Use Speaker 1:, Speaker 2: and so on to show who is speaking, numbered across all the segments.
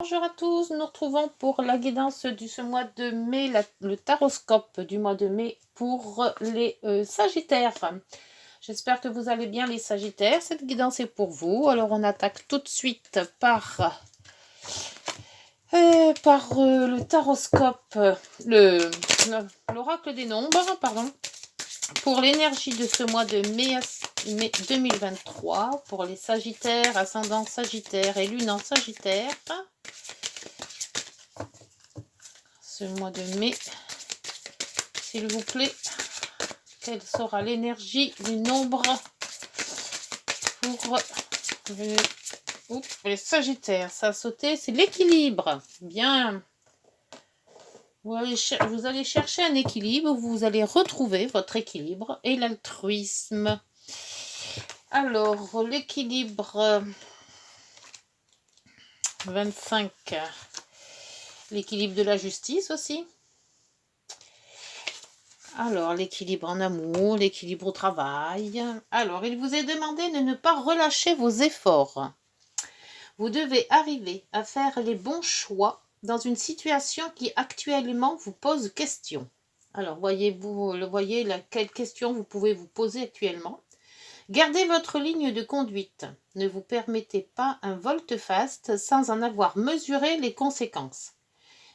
Speaker 1: Bonjour à tous, nous nous retrouvons pour la guidance de ce mois de mai, le taroscope du mois de mai pour les Sagittaires. J'espère que vous allez bien les Sagittaires, cette guidance est pour vous. Alors on attaque tout de suite par le taroscope, l'oracle des nombres, pardon, pour l'énergie de ce mois de mai 2023, pour les Sagittaires, ascendant Sagittaire et lune en Sagittaire. Ce mois de mai, s'il vous plaît, quelle sera l'énergie du nombre pour les Sagittaires? Ça a sauté, c'est l'équilibre. Bien. Vous allez chercher un équilibre, vous allez retrouver votre équilibre et l'altruisme. Alors, l'équilibre 25, l'équilibre de la justice aussi. Alors, l'équilibre en amour, l'équilibre au travail. Alors, il vous est demandé de ne pas relâcher vos efforts. Vous devez arriver à faire les bons choix dans une situation qui actuellement vous pose question. Alors, voyez quelle question vous pouvez vous poser actuellement. Gardez votre ligne de conduite. Ne vous permettez pas un volte-face sans en avoir mesuré les conséquences.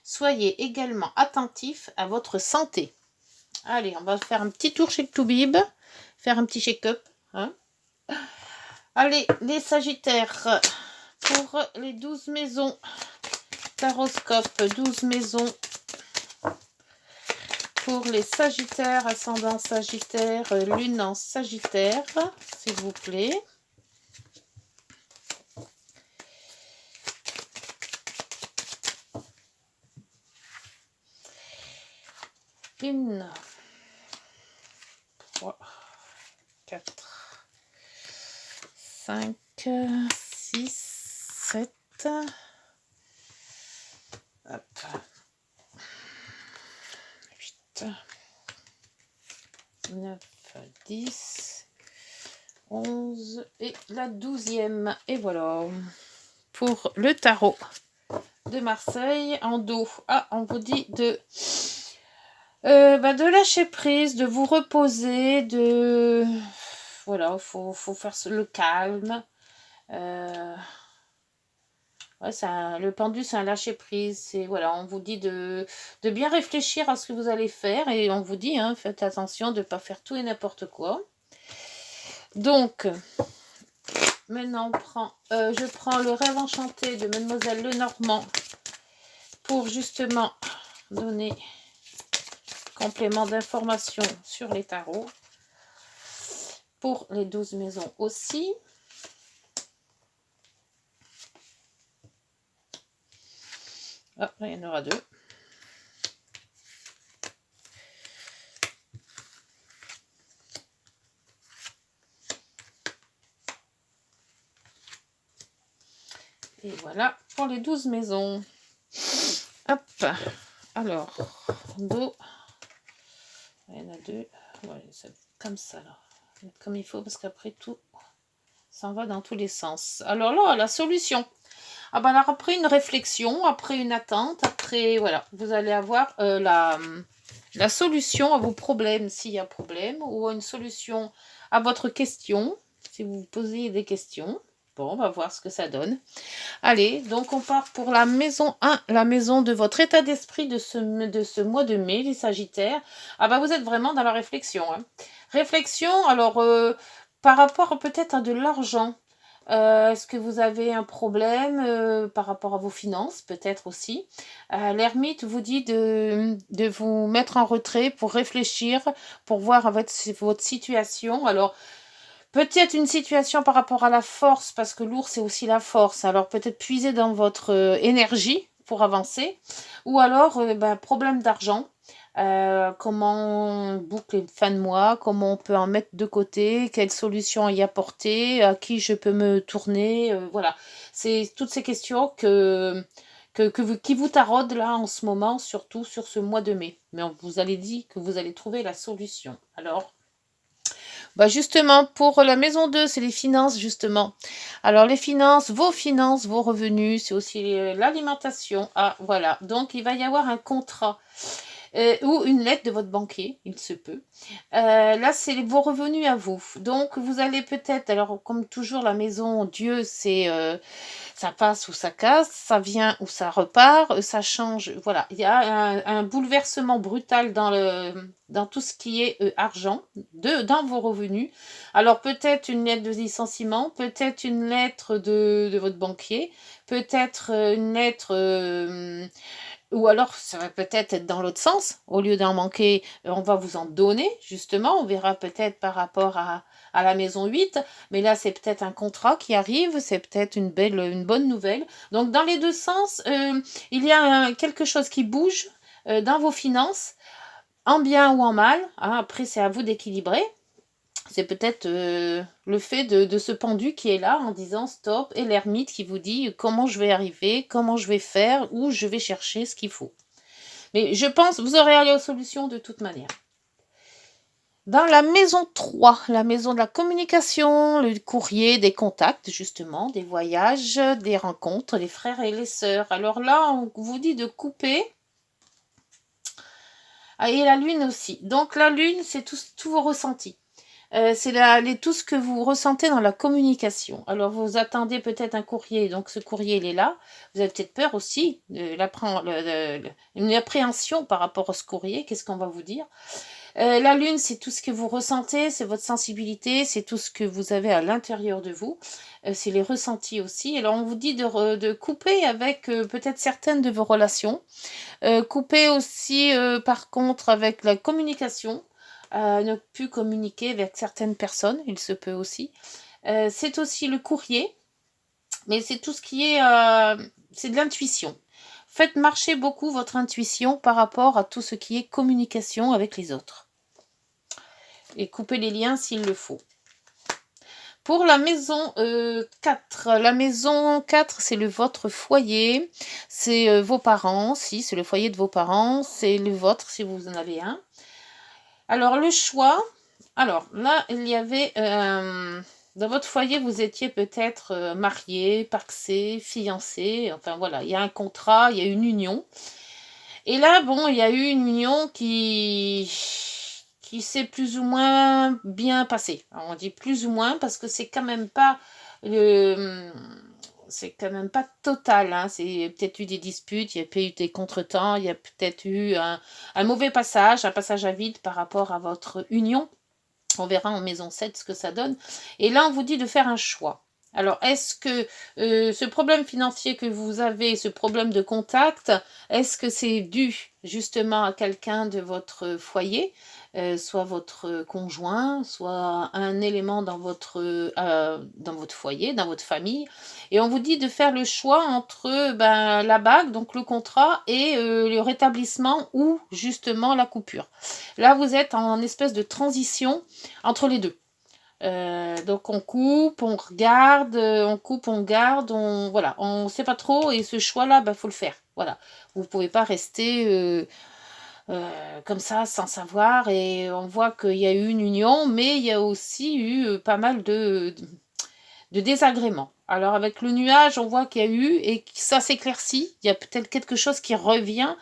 Speaker 1: Soyez également attentif à votre santé. Allez, on va faire un petit tour chez le Toubib, faire un petit check-up. Hein. Allez, les Sagittaires, pour les 12 maisons, taroscope, 12 maisons, pour les Sagittaires, ascendant Sagittaire, lune en Sagittaire, s'il vous plaît. Une, 3, 4, 5, 6, 7. Hop. 8, 9, 10, 11 et la 12e. Et voilà pour le tarot de Marseille en dos. Ah, on vous dit de lâcher prise, de vous reposer, voilà, faut faire le calme. Le pendu, c'est un lâcher prise. Voilà, on vous dit de bien réfléchir à ce que vous allez faire et on vous dit, faites attention de ne pas faire tout et n'importe quoi. Donc, maintenant, je prends le rêve enchanté de Mademoiselle Lenormand pour justement donner complément d'information sur les tarots. Pour les 12 maisons aussi. Ah, il y en aura 2. Et voilà pour les 12 maisons. Hop. Alors, dos. Il y en a 2. Ouais, comme ça, là. Comme il faut, parce qu'après tout, ça en va dans tous les sens. Alors là, la solution. Ah ben alors, après une réflexion, après une attente, après, voilà, vous allez avoir la solution à vos problèmes, s'il y a problème, ou une solution à votre question, si vous vous posez des questions. Bon, on va voir ce que ça donne. Allez, donc on part pour la maison 1, la maison de votre état d'esprit de ce mois de mai, les Sagittaires. Ah ben vous êtes vraiment dans la réflexion. Réflexion, alors, par rapport peut-être à de l'argent. Est-ce que vous avez un problème par rapport à vos finances, peut-être aussi. L'ermite vous dit de vous mettre en retrait pour réfléchir, pour voir votre situation. Alors, peut-être une situation par rapport à la force, parce que l'ours c'est aussi la force. Alors, peut-être puiser dans votre énergie pour avancer. Ou alors, problème d'argent. Comment on boucle les fins de mois, comment on peut en mettre de côté, quelles solutions y apporter, à qui je peux me tourner, voilà. C'est toutes ces questions qui vous taraudent là en ce moment, surtout sur ce mois de mai. Mais on vous allez dit que vous allez trouver la solution. Alors, Bah justement, pour la maison 2, c'est les finances, justement. Alors, les finances, vos revenus, c'est aussi l'alimentation. Ah, voilà. Donc, il va y avoir un contrat ou une lettre de votre banquier, il se peut. Là, c'est vos revenus à vous. Donc, vous allez peut-être, alors, comme toujours, la maison Dieu, c'est ça passe ou ça casse, ça vient ou ça repart, ça change. Voilà, il y a un bouleversement brutal dans tout ce qui est argent, dans vos revenus. Alors peut-être une lettre de licenciement, peut-être une lettre de votre banquier, peut-être une lettre ou alors, ça va peut-être être dans l'autre sens. Au lieu d'en manquer, on va vous en donner, justement. On verra peut-être par rapport à la maison 8. Mais là, c'est peut-être un contrat qui arrive. C'est peut-être une bonne nouvelle. Donc, dans les deux sens, il y a quelque chose qui bouge dans vos finances, en bien ou en mal. Hein. Après, c'est à vous d'équilibrer. C'est peut-être le fait de ce pendu qui est là en disant stop et l'ermite qui vous dit comment je vais arriver, comment je vais faire, où je vais chercher ce qu'il faut. Mais je pense que vous aurez allé aux solutions de toute manière. Dans la maison 3, la maison de la communication, le courrier, des contacts justement, des voyages, des rencontres, les frères et les sœurs. Alors là, on vous dit de couper. Ah, et la lune aussi. Donc la lune, c'est tous vos ressentis. C'est tout ce que vous ressentez dans la communication. Alors, vous attendez peut-être un courrier, donc ce courrier, il est là. Vous avez peut-être peur aussi, une appréhension par rapport à ce courrier. Qu'est-ce qu'on va vous dire? La lune, c'est tout ce que vous ressentez, c'est votre sensibilité, c'est tout ce que vous avez à l'intérieur de vous. C'est les ressentis aussi. Alors, on vous dit de couper avec peut-être certaines de vos relations. Couper aussi, par contre, avec la communication. Ne plus communiquer avec certaines personnes, il se peut aussi. C'est aussi le courrier, mais c'est tout ce qui est... c'est de l'intuition. Faites marcher beaucoup votre intuition par rapport à tout ce qui est communication avec les autres. Et coupez les liens s'il le faut. Pour la maison 4, la maison 4, c'est votre foyer, c'est vos parents, si c'est le foyer de vos parents, c'est le vôtre si vous en avez un. Alors, le choix, alors là, il y avait, dans votre foyer, vous étiez peut-être marié, pacsé, fiancé, enfin voilà, il y a un contrat, il y a une union. Et là, bon, il y a eu une union qui s'est plus ou moins bien passée. Alors, on dit plus ou moins parce que c'est quand même pas c'est quand même pas total. Hein. C'est peut-être eu des disputes, il y a peut-être eu des contretemps, il y a peut-être eu un mauvais passage, un passage à vide par rapport à votre union. On verra en maison 7 ce que ça donne. Et là, on vous dit de faire un choix. Alors, est-ce que ce problème financier que vous avez, ce problème de contact, est-ce que c'est dû justement à quelqu'un de votre foyer, soit votre conjoint, soit un élément dans votre foyer, dans votre famille? Et on vous dit de faire le choix entre la bague, donc le contrat, et le rétablissement ou justement la coupure. Là, vous êtes en espèce de transition entre les deux. Donc on coupe, on regarde, on coupe, on garde, voilà, on sait pas trop et ce choix-là, faut le faire. Voilà, vous pouvez pas rester comme ça sans savoir et on voit qu'il y a eu une union, mais il y a aussi eu pas mal de désagréments. Alors avec le nuage, on voit qu'il y a eu et que ça s'éclaircit. Il y a peut-être quelque chose qui revient,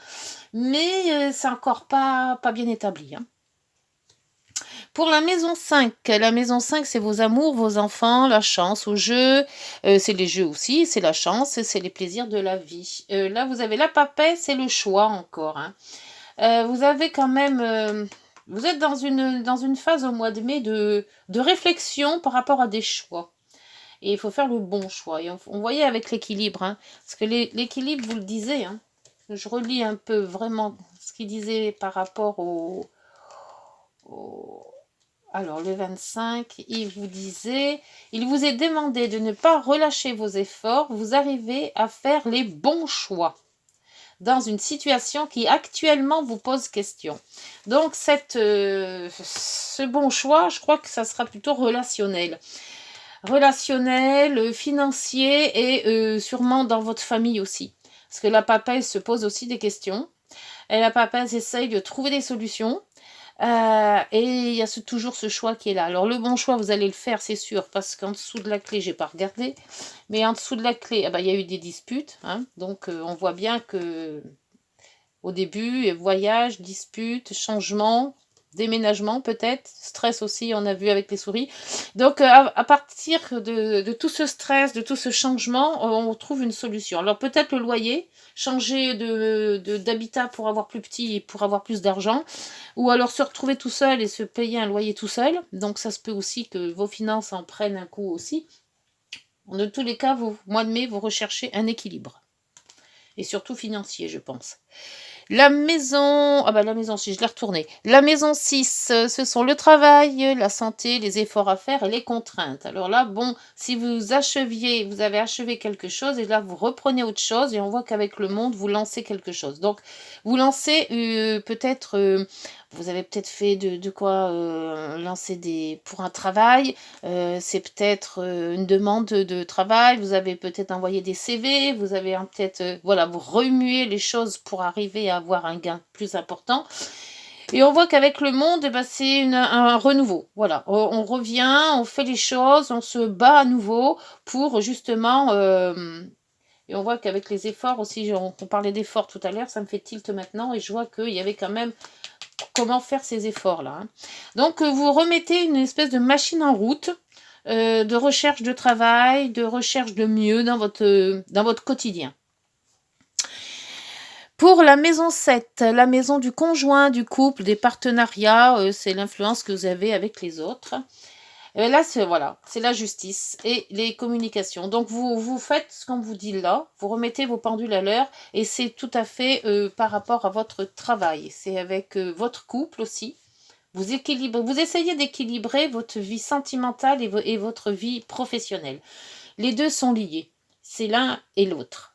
Speaker 1: mais c'est encore pas bien établi. Hein. Pour la maison 5, c'est vos amours, vos enfants, la chance au jeu, c'est les jeux aussi, c'est la chance, c'est les plaisirs de la vie. Là, vous avez la papesse, c'est le choix encore. Hein. Vous avez quand même... vous êtes dans une phase au mois de mai de réflexion par rapport à des choix. Et il faut faire le bon choix. Et on voyait avec l'équilibre, hein, parce que l'équilibre, vous le disiez, hein, je relis un peu vraiment ce qu'il disait par rapport au alors, le 25, il vous disait, il vous est demandé de ne pas relâcher vos efforts, vous arrivez à faire les bons choix dans une situation qui actuellement vous pose question. Donc, ce bon choix, je crois que ça sera plutôt relationnel. Relationnel, financier et sûrement dans votre famille aussi. Parce que la papesse se pose aussi des questions. Et la papesse essaye de trouver des solutions. Et il y a toujours ce choix qui est là. Alors le bon choix, vous allez le faire, c'est sûr, parce qu'en dessous de la clé, j'ai pas regardé, mais en dessous de la clé, il y a eu des disputes, hein, donc on voit bien que au début, voyage, dispute, changement, déménagement peut-être, stress aussi, on a vu avec les souris. Donc à partir de tout ce stress, de tout ce changement, on trouve une solution. Alors peut-être le loyer, changer d'habitat pour avoir plus petit et pour avoir plus d'argent, ou alors se retrouver tout seul et se payer un loyer tout seul. Donc ça se peut aussi que vos finances en prennent un coup aussi. De tous les cas, mois de mai, vous recherchez un équilibre. Et surtout financier, je pense. La maison, la maison, si je l'ai retournée. La maison 6, ce sont le travail, la santé, les efforts à faire et les contraintes. Alors là, bon, si vous avez achevé quelque chose et là, vous reprenez autre chose et on voit qu'avec le monde, vous lancez quelque chose. Donc, vous lancez peut-être, vous avez peut-être fait de quoi lancer pour un travail. C'est peut-être une demande de travail. Vous avez peut-être envoyé des CV. Vous avez peut-être, voilà, vous remuez les choses pour arriver à avoir un gain plus important. Et on voit qu'avec le monde, c'est un renouveau. Voilà, on revient, on fait les choses, on se bat à nouveau pour justement... et on voit qu'avec les efforts aussi, on parlait d'efforts tout à l'heure, ça me fait tilt maintenant et je vois qu'il y avait quand même comment faire ces efforts-là. Hein. Donc, vous remettez une espèce de machine en route de recherche de travail, de recherche de mieux dans votre quotidien. Pour la maison 7, la maison du conjoint, du couple, des partenariats, c'est l'influence que vous avez avec les autres. Là, c'est la justice et les communications. Donc, vous faites ce qu'on vous dit là, vous remettez vos pendules à l'heure et c'est tout à fait par rapport à votre travail. C'est avec votre couple aussi. Vous essayez d'équilibrer votre vie sentimentale et votre vie professionnelle. Les deux sont liés. C'est l'un et l'autre.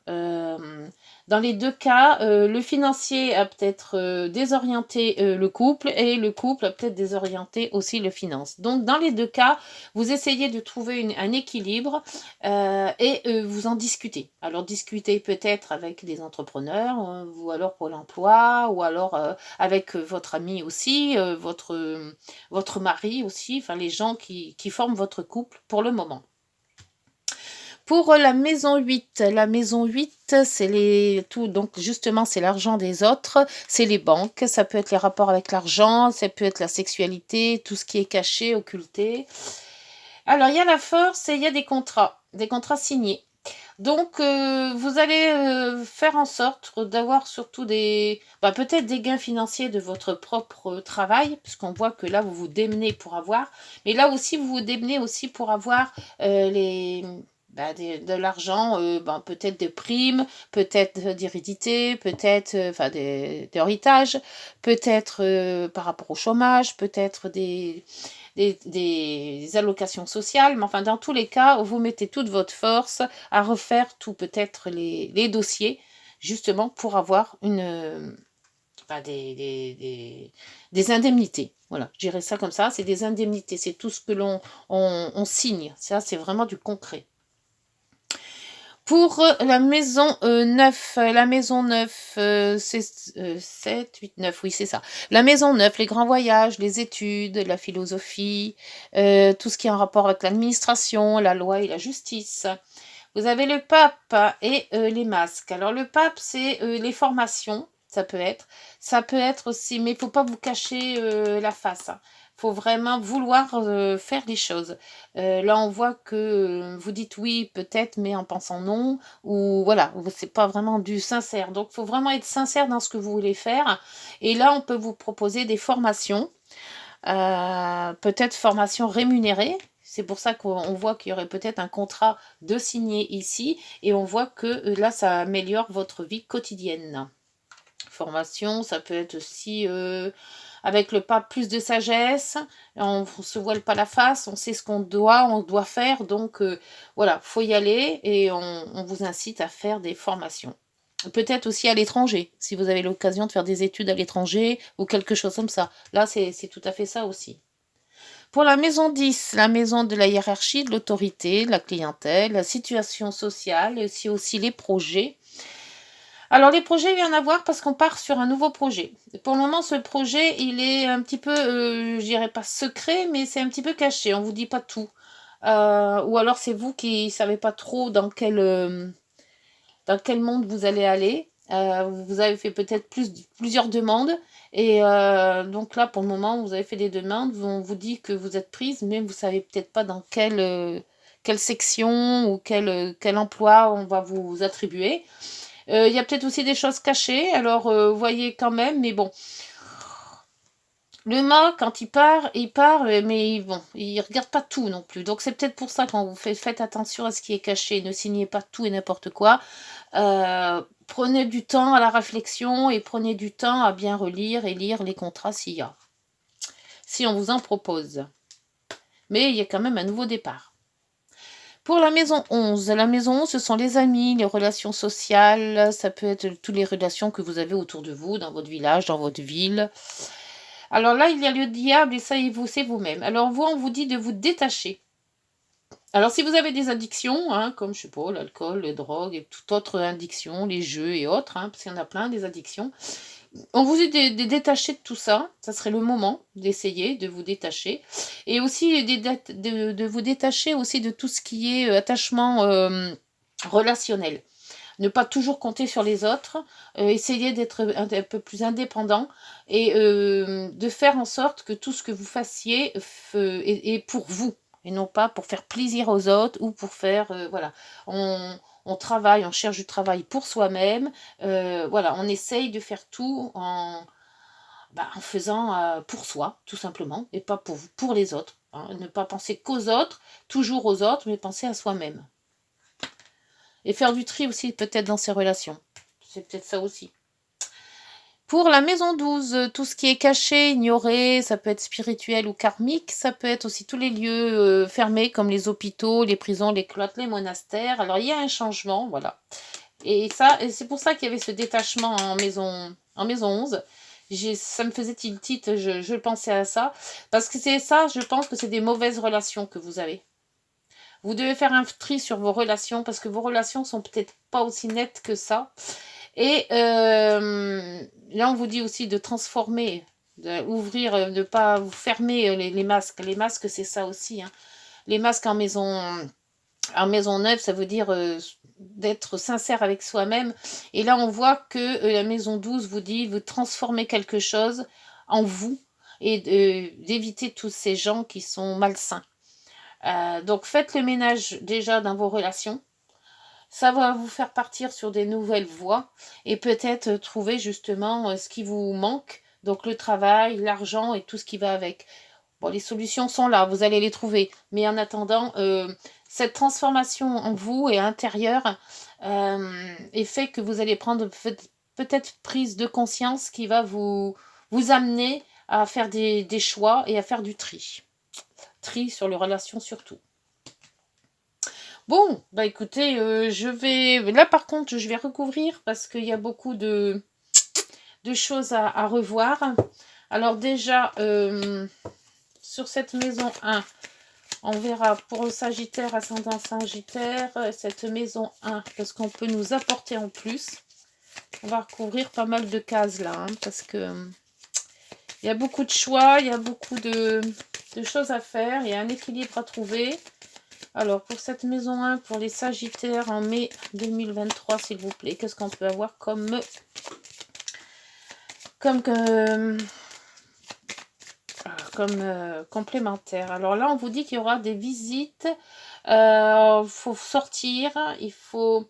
Speaker 1: Dans les deux cas, le financier a peut-être désorienté le couple et le couple a peut-être désorienté aussi le finance. Donc, dans les deux cas, vous essayez de trouver un équilibre et vous en discutez. Alors, discutez peut-être avec des entrepreneurs ou alors Pôle emploi ou alors avec votre ami aussi, votre mari aussi, enfin les gens qui forment votre couple pour le moment. Pour la maison 8, c'est donc justement, c'est l'argent des autres, c'est les banques, ça peut être les rapports avec l'argent, ça peut être la sexualité, tout ce qui est caché, occulté. Alors, il y a la force et il y a des contrats signés. Donc, vous allez faire en sorte d'avoir surtout peut-être des gains financiers de votre propre travail, puisqu'on voit que là, vous vous démenez pour avoir. Mais là aussi, vous vous démenez aussi pour avoir de l'argent, peut-être de primes, peut-être d'hérédité, peut-être d'héritage, peut-être par rapport au chômage, peut-être des allocations sociales, mais enfin dans tous les cas, vous mettez toute votre force à refaire peut-être les dossiers, justement pour avoir des indemnités. Voilà, je dirais ça comme ça, c'est des indemnités, c'est tout ce que on signe, ça c'est vraiment du concret. Pour la maison 9, c'est 7, 8, 9, oui, c'est ça. La maison 9, les grands voyages, les études, la philosophie, tout ce qui est en rapport avec l'administration, la loi et la justice. Vous avez le pape et les masques. Alors, le pape, c'est les formations, ça peut être. Ça peut être aussi, mais il ne faut pas vous cacher la face. Il faut vraiment vouloir faire les choses. Là, on voit que vous dites oui, peut-être, mais en pensant non. Ou voilà, c'est pas vraiment du sincère. Donc, il faut vraiment être sincère dans ce que vous voulez faire. Et là, on peut vous proposer des formations. Peut-être formation rémunérée. C'est pour ça qu'on voit qu'il y aurait peut-être un contrat de signé ici. Et on voit que là, ça améliore votre vie quotidienne. Formation, ça peut être aussi avec le pape plus de sagesse. On ne se voile pas la face, on sait ce on doit faire. Donc voilà, faut y aller et on vous incite à faire des formations. Peut-être aussi à l'étranger, si vous avez l'occasion de faire des études à l'étranger ou quelque chose comme ça. Là, c'est tout à fait ça aussi. Pour la maison 10, la maison de la hiérarchie, de l'autorité, de la clientèle, la situation sociale et aussi les projets. Alors les projets, il y en a voir parce qu'on part sur un nouveau projet. Pour le moment, ce projet, il est un petit peu, je dirais pas secret, mais c'est un petit peu caché. On vous dit pas tout. Ou alors c'est vous qui savez pas trop dans quel monde vous allez aller. Vous avez fait peut-être plusieurs demandes. Et donc là, pour le moment, vous avez fait des demandes. On vous dit que vous êtes prise, mais vous savez peut-être pas dans quelle section ou quel emploi on va vous attribuer. Il y a peut-être aussi des choses cachées, alors voyez quand même, mais bon. Le mât, quand il part, mais bon, il regarde pas tout non plus. Donc c'est peut-être pour ça quand vous faites attention à ce qui est caché, ne signez pas tout et n'importe quoi. Prenez du temps à la réflexion et prenez du temps à bien relire et lire les contrats s'il y a. Si on vous en propose. Mais il y a quand même un nouveau départ. Pour la maison 11, ce sont les amis, les relations sociales, ça peut être toutes les relations que vous avez autour de vous, dans votre village, dans votre ville. Alors là, il y a le diable et ça, c'est vous-même. Alors vous, on vous dit de vous détacher. Alors si vous avez des addictions, hein, comme je sais pas, l'alcool, les drogues et toute autre addiction, les jeux et autres, hein, parce qu'il y en a plein des addictions, on vous dit de détacher de tout ça. Ça serait le moment d'essayer de vous détacher. Et aussi de vous détacher aussi de tout ce qui est attachement relationnel. Ne pas toujours compter sur les autres, essayer d'être un peu plus indépendant et de faire en sorte que tout ce que vous fassiez est pour vous et non pas pour faire plaisir aux autres ou pour faire voilà. On travaille, on cherche du travail pour soi-même, voilà, on essaye de faire tout en faisant pour soi, tout simplement, et pas pour les autres, hein. Ne pas penser qu'aux autres, toujours aux autres, mais penser à soi-même. Et faire du tri aussi, peut-être dans ses relations. C'est peut-être ça aussi. Pour la maison 12, tout ce qui est caché, ignoré, ça peut être spirituel ou karmique, ça peut être aussi tous les lieux fermés comme les hôpitaux, les prisons, les cloîtres, les monastères. Alors il y a un changement, voilà. Et c'est pour ça qu'il y avait ce détachement en maison 11. Ça me faisait tilt, je pensais à ça. Parce que c'est ça, je pense que c'est des mauvaises relations que vous avez. Vous devez faire un tri sur vos relations parce que vos relations sont peut-être pas aussi nettes que ça. Et là, on vous dit aussi de transformer, d'ouvrir, de ne pas vous fermer les masques. Les masques, c'est ça aussi, hein. Les masques en maison neuve, ça veut dire d'être sincère avec soi-même. Et là, on voit que la maison 12 vous dit, vous transformez quelque chose en vous et d'éviter tous ces gens qui sont malsains. Donc faites le ménage déjà dans vos relations. Ça va vous faire partir sur des nouvelles voies et peut-être trouver justement ce qui vous manque. Donc le travail, l'argent et tout ce qui va avec. Bon, les solutions sont là, vous allez les trouver. Mais en attendant, cette transformation en vous et intérieure est fait que vous allez prendre peut-être prise de conscience qui va vous amener à faire des choix et à faire du tri. Tri sur les relations surtout. Bon, bah écoutez, je vais... Là par contre, je vais recouvrir parce qu'il y a beaucoup de choses à revoir. Alors déjà, sur cette maison 1, on verra pour le Sagittaire, ascendant Sagittaire, cette maison 1, parce qu'on peut nous apporter en plus. On va recouvrir pas mal de cases là, hein, parce que il y a beaucoup de choix, il y a beaucoup de choses à faire, il y a un équilibre à trouver. Alors, pour cette maison 1, pour les Sagittaires en mai 2023, s'il vous plaît, qu'est-ce qu'on peut avoir comme complémentaire? Alors là, on vous dit qu'il y aura des visites, il faut sortir, il faut...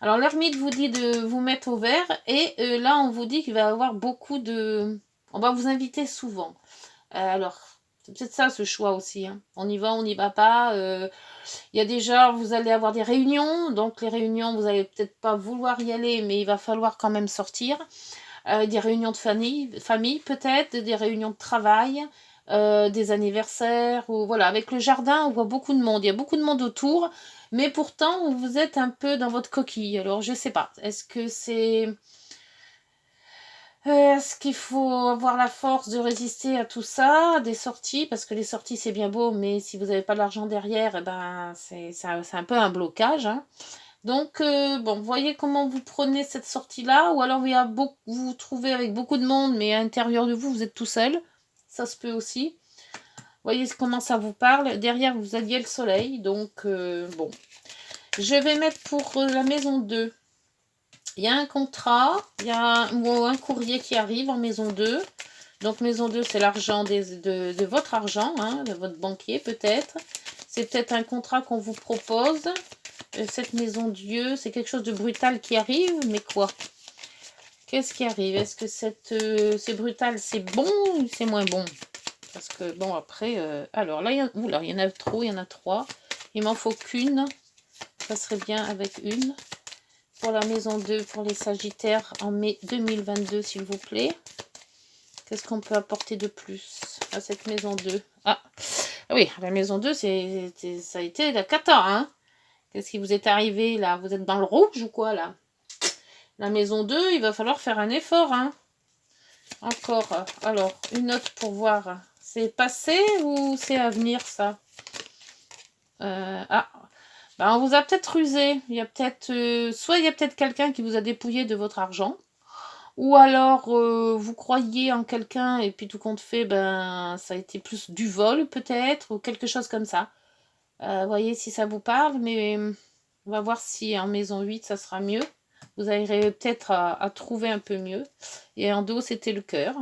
Speaker 1: Alors, l'ermite vous dit de vous mettre au vert, et là, on vous dit qu'il va y avoir beaucoup de... On va vous inviter souvent. Alors... C'est peut-être ça ce choix aussi, hein. On y va, on n'y va pas. Il y a déjà, vous allez avoir des réunions. Donc les réunions, vous allez peut-être pas vouloir y aller, mais il va falloir quand même sortir. Des réunions de famille peut-être, des réunions de travail, des anniversaires. Ou, voilà, avec le jardin, on voit beaucoup de monde. Il y a beaucoup de monde autour. Mais pourtant, vous êtes un peu dans votre coquille. Alors je sais pas. Est-ce que c'est... Est-ce qu'il faut avoir la force de résister à tout ça, des sorties, parce que les sorties c'est bien beau, mais si vous n'avez pas l'argent derrière, eh ben, c'est un peu un blocage, hein. Donc, bon, voyez comment vous prenez cette sortie-là, ou alors vous vous trouvez avec beaucoup de monde, mais à l'intérieur de vous, vous êtes tout seul. Ça se peut aussi. Voyez comment ça vous parle. Derrière, vous aviez le soleil, donc, bon. Je vais mettre pour la maison 2. Il y a un contrat, il y a un courrier qui arrive en maison 2. Donc, maison 2, c'est l'argent de votre argent, hein, de votre banquier peut-être. C'est peut-être un contrat qu'on vous propose. Cette maison Dieu, c'est quelque chose de brutal qui arrive, mais quoi? Qu'est-ce qui arrive? Est-ce que c'est brutal, c'est bon ou c'est moins bon? Parce que, bon, après... alors, là, il y en a trop, il y en a 3. Il m'en faut qu'une. Ça serait bien avec une. Pour la maison 2, pour les Sagittaires, en mai 2022, s'il vous plaît. Qu'est-ce qu'on peut apporter de plus à cette maison 2? Ah oui, la maison 2, ça a été la cata, hein. Qu'est-ce qui vous est arrivé, là? Vous êtes dans le rouge ou quoi, là? La maison 2, il va falloir faire un effort, hein. Encore. Alors, une note pour voir. C'est passé ou c'est à venir, ça? Ah, ben, on vous a peut-être rusé. Il y a peut-être... soit il y a peut-être quelqu'un qui vous a dépouillé de votre argent. Ou alors, vous croyez en quelqu'un et puis tout compte fait, ben, ça a été plus du vol, peut-être, ou quelque chose comme ça. Voyez si ça vous parle, mais on va voir si en maison 8, ça sera mieux. Vous arriverez peut-être à trouver un peu mieux. Et en dos, c'était le cœur.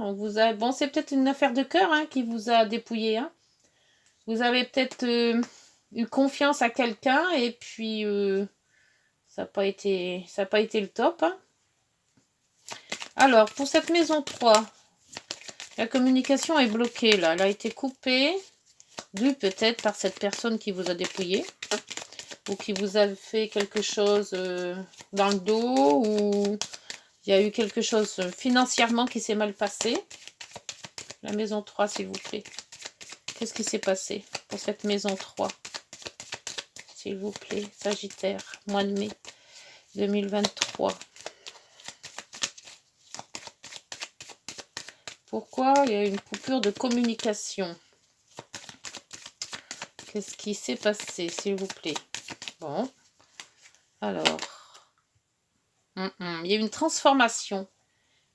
Speaker 1: Bon, c'est peut-être une affaire de cœur, hein, qui vous a dépouillé. Hein. Vous avez peut-être eu confiance à quelqu'un et puis ça n'a pas été le top. Hein. Alors, pour cette maison 3, la communication est bloquée là. Elle a été coupée, due peut-être par cette personne qui vous a dépouillé. Ou qui vous a fait quelque chose dans le dos, ou il y a eu quelque chose financièrement qui s'est mal passé. La maison 3, s'il vous plaît. Qu'est-ce qui s'est passé pour cette maison 3? S'il vous plaît, Sagittaire, mois de mai 2023. Pourquoi il y a une coupure de communication? Qu'est-ce qui s'est passé, s'il vous plaît? Bon. Alors. Il y a eu une transformation.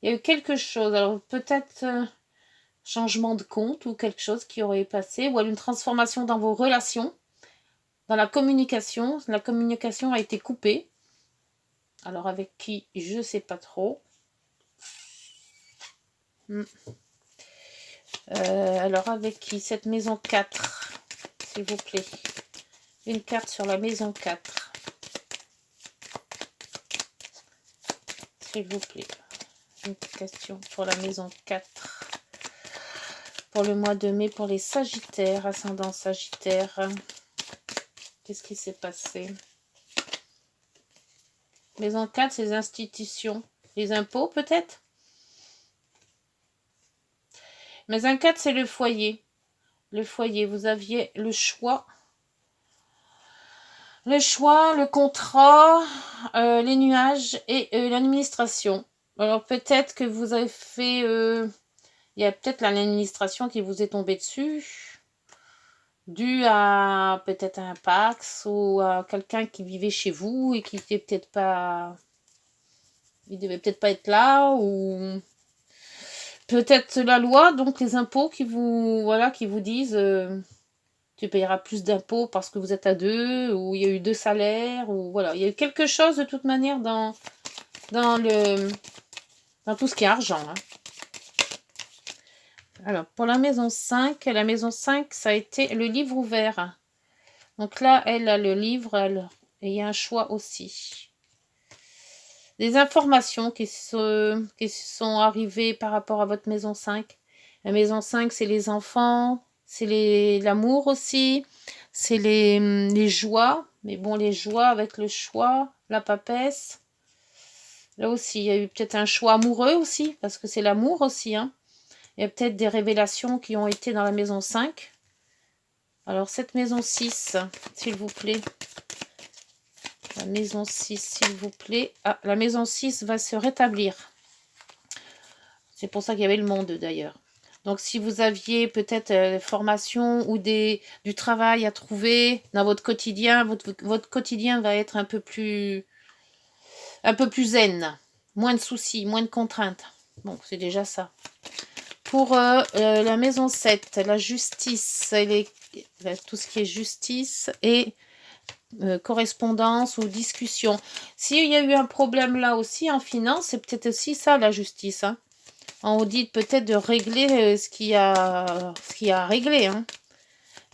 Speaker 1: Il y a eu quelque chose. Alors, peut-être changement de compte ou quelque chose qui aurait passé. Ou une transformation dans vos relations. Dans la communication. La communication a été coupée. Alors, avec qui? Je ne sais pas trop. Alors, avec qui? Cette maison 4. S'il vous plaît. Une carte sur la maison 4. S'il vous plaît. Une question pour la maison 4. Pour le mois de mai, pour les Sagittaires, ascendant Sagittaire. Qu'est-ce qui s'est passé? Maison 4, c'est les institutions. Les impôts, peut-être? Maison 4, c'est le foyer. Le foyer, vous aviez le choix. Le choix, le contrat, les nuages et l'administration. Alors, peut-être que vous avez fait... il y a peut-être l'administration qui vous est tombée dessus, dû à peut-être un Pax ou à quelqu'un qui vivait chez vous et qui n'était peut-être pas... Il devait peut-être pas être là, ou peut-être la loi, donc les impôts qui vous, voilà, qui vous disent tu payeras plus d'impôts parce que vous êtes à 2, ou il y a eu 2 salaires, ou voilà, il y a eu quelque chose de toute manière dans tout ce qui est argent. Hein. Alors, pour la maison 5, ça a été le livre ouvert. Donc là, elle a le livre, et il y a un choix aussi. Des informations qui sont arrivées par rapport à votre maison 5. La maison 5, c'est les enfants, c'est l'amour aussi, c'est les joies. Mais bon, les joies avec le choix, la papesse. Là aussi, il y a eu peut-être un choix amoureux aussi, parce que c'est l'amour aussi, hein. Il y a peut-être des révélations qui ont été dans la maison 5. Alors, cette maison 6, s'il vous plaît. La maison 6, s'il vous plaît. Ah, la maison 6 va se rétablir. C'est pour ça qu'il y avait le monde, d'ailleurs. Donc, si vous aviez peut-être des formations ou du travail à trouver dans votre quotidien, votre quotidien va être un peu plus zen. Moins de soucis, moins de contraintes. Bon, c'est déjà ça. Pour la maison 7, la justice, tout ce qui est justice et correspondance ou discussion. S'il y a eu un problème là aussi en finance, c'est peut-être aussi ça la justice. Hein. On vous dit peut-être de régler ce qu'il y a à régler. Hein.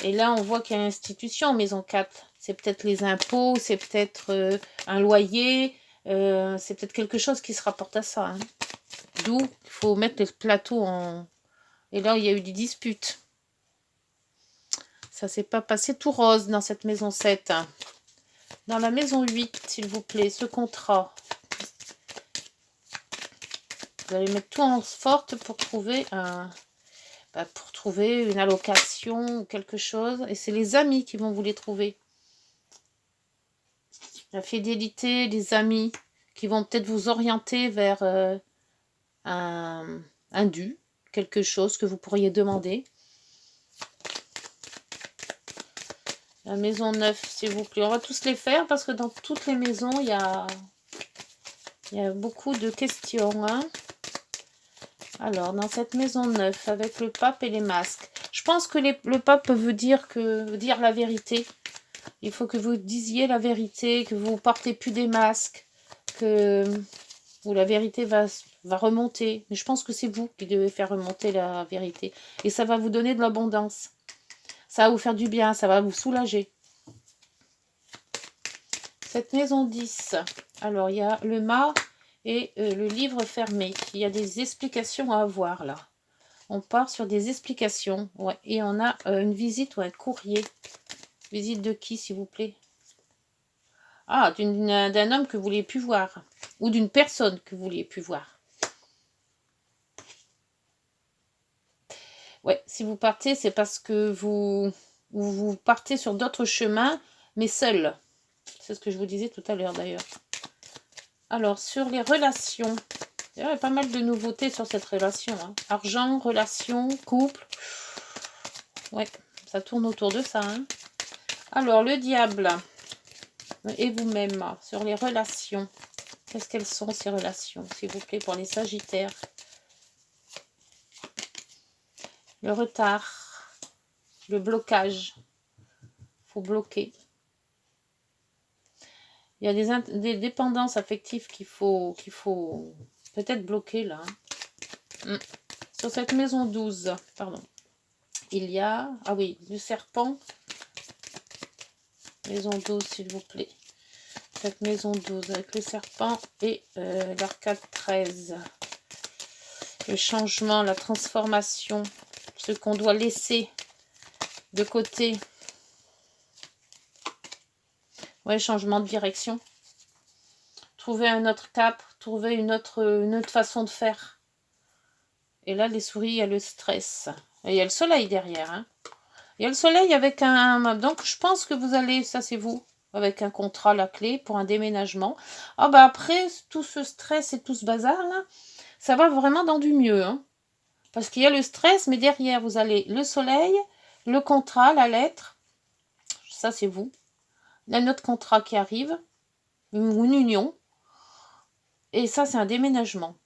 Speaker 1: Et là, on voit qu'il y a l'institution en maison 4. C'est peut-être les impôts, c'est peut-être un loyer, c'est peut-être quelque chose qui se rapporte à ça. Hein. D'où il faut mettre le plateau en... Et là, il y a eu des disputes. Ça s'est pas passé tout rose dans cette maison 7. Dans la maison 8, s'il vous plaît, ce contrat. Vous allez mettre tout en forte pour trouver pour trouver une allocation ou quelque chose. Et c'est les amis qui vont vous les trouver. La fidélité, les amis qui vont peut-être vous orienter vers un dû, quelque chose que vous pourriez demander. La maison 9, s'il vous plaît. On va tous les faire parce que dans toutes les maisons, il y a beaucoup de questions. Hein. Alors, dans cette maison 9, avec le pape et les masques, je pense que le pape veut dire la vérité. Il faut que vous disiez la vérité, que vous ne portez plus des masques, où la vérité va remonter. Mais je pense que c'est vous qui devez faire remonter la vérité. Et ça va vous donner de l'abondance. Ça va vous faire du bien, ça va vous soulager. Cette maison 10, alors il y a le mât et le livre fermé. Il y a des explications à avoir là. On part sur des explications. Ouais. Et on a une visite ou un courrier. Visite de qui, s'il vous plaît? Ah, d'un homme que vous ne vouliez plus voir. Ou d'une personne que vous ne vouliez plus voir. Ouais, si vous partez, c'est parce que vous partez sur d'autres chemins, mais seul. C'est ce que je vous disais tout à l'heure d'ailleurs. Alors, sur les relations, il y a pas mal de nouveautés sur cette relation. Hein. Argent, relation, couple. Ouais, ça tourne autour de ça. Hein. Alors, le diable et vous-même, sur les relations. Qu'est-ce qu'elles sont ces relations, s'il vous plaît, pour les sagittaires? Le retard, le blocage. Il faut bloquer. Il y a des dépendances affectives qu'il faut peut-être bloquer là. Hein. Sur cette maison 12, pardon, il y a, ah oui, du serpent. Maison 12, s'il vous plaît. Cette maison 12 avec le serpent et l'arcade 13. Le changement, la transformation, ce qu'on doit laisser de côté. Ouais, changement de direction. Trouver un autre cap, trouver une autre façon de faire. Et là, les souris, il y a le stress. Et il y a le soleil derrière. Hein. Il y a le soleil avec un... Donc, je pense que vous allez... Ça, c'est vous. Avec un contrat, la clé, pour un déménagement. Ah bah après, tout ce stress et tout ce bazar-là, ça va vraiment dans du mieux. Hein. Parce qu'il y a le stress, mais derrière, vous allez le soleil, le contrat, la lettre. Ça, c'est vous. Un autre contrat qui arrive. Une union. Et ça, c'est un déménagement.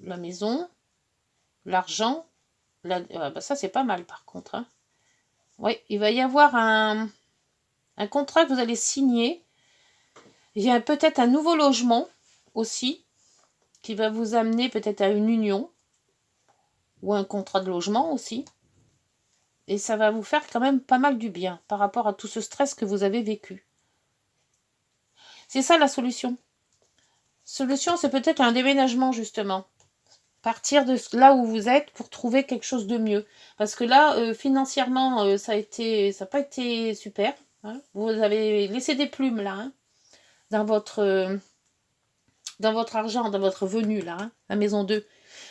Speaker 1: La maison, l'argent. Bah ça, c'est pas mal, par contre. Hein. Oui, il va y avoir un contrat que vous allez signer. Il y a peut-être un nouveau logement aussi qui va vous amener peut-être à une union ou un contrat de logement aussi. Et ça va vous faire quand même pas mal du bien par rapport à tout ce stress que vous avez vécu. C'est ça la solution. Solution, c'est peut-être un déménagement justement. Partir de là où vous êtes pour trouver quelque chose de mieux. Parce que là, financièrement, ça n'a pas été super. Hein. Vous avez laissé des plumes là, hein, dans votre argent, dans votre revenu là, hein, la maison 2.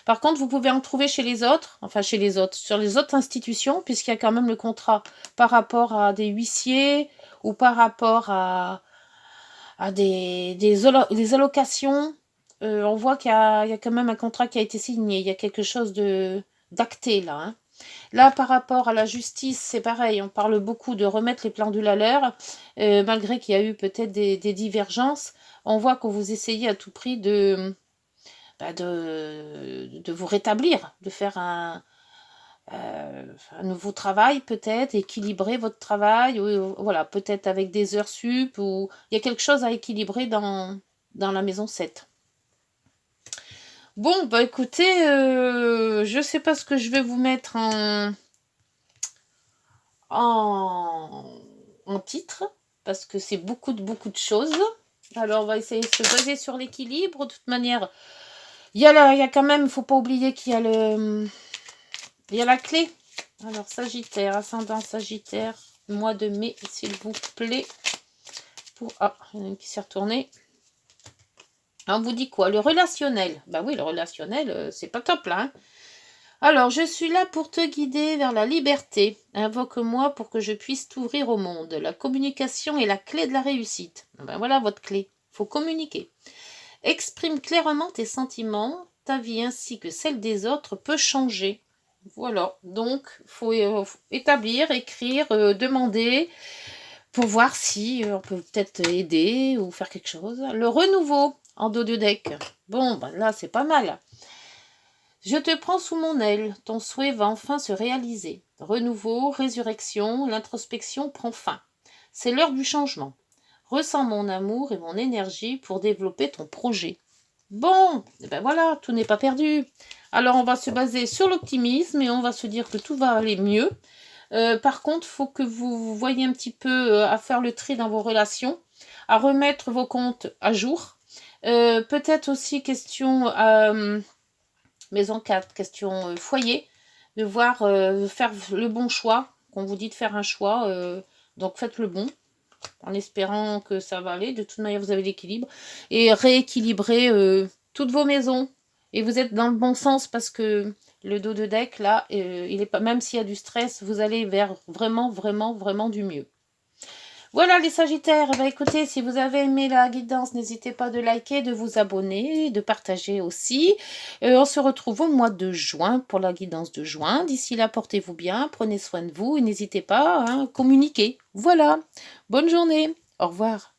Speaker 1: Par contre, vous pouvez en trouver chez les autres, enfin chez les autres, sur les autres institutions, puisqu'il y a quand même le contrat par rapport à des huissiers ou par rapport à des allocations. on voit qu'il y a quand même un contrat qui a été signé. Il y a quelque chose d'acté là, hein. Là, par rapport à la justice, c'est pareil. On parle beaucoup de remettre les pendules à l'heure, malgré qu'il y a eu peut-être des divergences. On voit que vous essayez à tout prix de vous rétablir, de faire un nouveau travail peut-être, équilibrer votre travail, ou voilà, peut-être avec des heures sup, ou il y a quelque chose à équilibrer dans la maison 7. Bon, bah écoutez, je sais pas ce que je vais vous mettre en titre, parce que c'est beaucoup de choses. Alors on va essayer de se baser sur l'équilibre. De toute manière, il y a quand même, faut pas oublier qu'il y a la clé. Alors Sagittaire, ascendant Sagittaire, mois de mai, s'il vous plaît. Ah, il y en a une qui s'est retournée. On vous dit quoi? Le relationnel. Bah oui, le relationnel, c'est pas top là, hein. Alors, je suis là pour te guider vers la liberté. Invoque-moi pour que je puisse t'ouvrir au monde. La communication est la clé de la réussite. Ben voilà votre clé. Il faut communiquer. Exprime clairement tes sentiments. Ta vie ainsi que celle des autres peut changer. Voilà. Donc, il faut établir, écrire, demander pour voir si on peut peut-être aider ou faire quelque chose. Le renouveau en dos de deck. Bon, ben là, c'est pas mal. Je te prends sous mon aile, ton souhait va enfin se réaliser. Renouveau, résurrection, l'introspection prend fin. C'est l'heure du changement. Ressens mon amour et mon énergie pour développer ton projet. Bon, et ben voilà, tout n'est pas perdu. Alors on va se baser sur l'optimisme et on va se dire que tout va aller mieux. Par contre, il faut que vous voyez un petit peu à faire le tri dans vos relations, à remettre vos comptes à jour. Peut-être aussi question maison 4, question foyer, de voir faire le bon choix, qu'on vous dit de faire un choix, donc faites le bon, en espérant que ça va aller. De toute manière, vous avez l'équilibre, et rééquilibrer toutes vos maisons, et vous êtes dans le bon sens, parce que le dos de deck, là, il est pas, même s'il y a du stress, vous allez vers vraiment, vraiment, vraiment du mieux. Voilà les Sagittaires, bah écoutez, si vous avez aimé la guidance, n'hésitez pas de liker, de vous abonner, de partager aussi. On se retrouve au mois de juin pour la guidance de juin. D'ici là, portez-vous bien, prenez soin de vous et n'hésitez pas à communiquer. Voilà, bonne journée, au revoir.